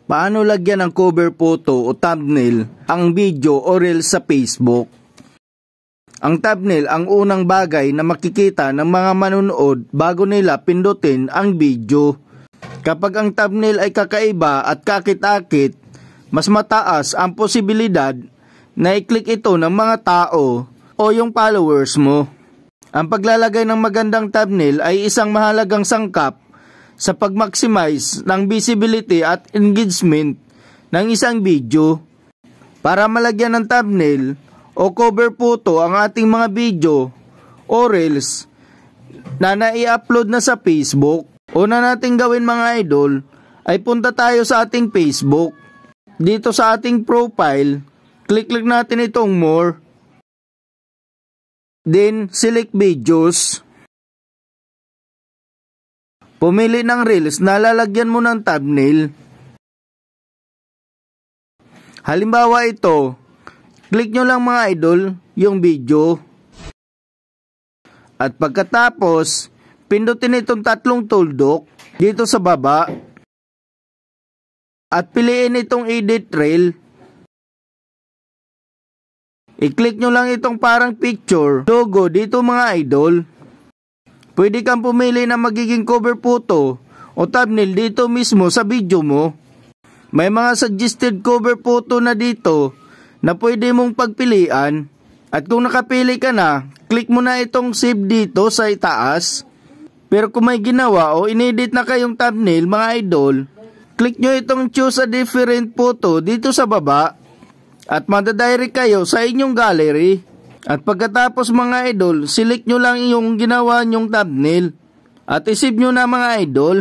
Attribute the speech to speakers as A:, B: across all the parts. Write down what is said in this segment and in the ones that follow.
A: Paano lagyan ng cover photo o thumbnail ang video o reels sa Facebook? Ang thumbnail ang unang bagay na makikita ng mga manonood bago nila pindutin ang video. Kapag ang thumbnail ay kakaiba at kakit-akit, mas mataas ang posibilidad na i-click ito ng mga tao o yung followers mo. Ang paglalagay ng magandang thumbnail ay isang mahalagang sangkap sa pag-maximize ng visibility at engagement ng isang video. Para malagyan ng thumbnail o cover photo ang ating mga video o reels na nai-upload na sa Facebook, una nating gawin mga idol ay punta tayo sa ating Facebook. Dito sa ating profile, click natin itong more. Then select videos. Pumili ng reels na lalagyan mo ng thumbnail. Halimbawa ito, click nyo lang mga idol yung video. At pagkatapos, pindutin itong tatlong tuldok dito sa baba. At piliin itong edit reel. I-click nyo lang itong parang picture, logo dito mga idol. Pwede kang pumili na magiging cover photo o thumbnail dito mismo sa video mo. May mga suggested cover photo na dito na pwede mong pagpilian. At kung nakapili ka na, click mo na itong save dito sa itaas. Pero kung may ginawa o inedit na kayong thumbnail mga idol, click nyo itong choose a different photo dito sa baba. At madadirect kayo sa inyong gallery. At pagkatapos mga idol, select nyo lang yung ginawa nyong thumbnail. At isave nyo na mga idol.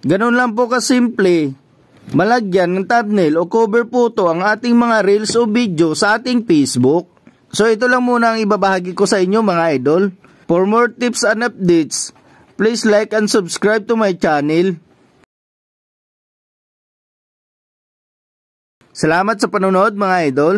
A: Ganun lang po kasimple. Malagyan ng thumbnail o cover photo ang ating mga reels o video sa ating Facebook. So ito lang muna ang ibabahagi ko sa inyo mga idol. For more tips and updates, please like and subscribe to my channel. Salamat sa panonood mga idol.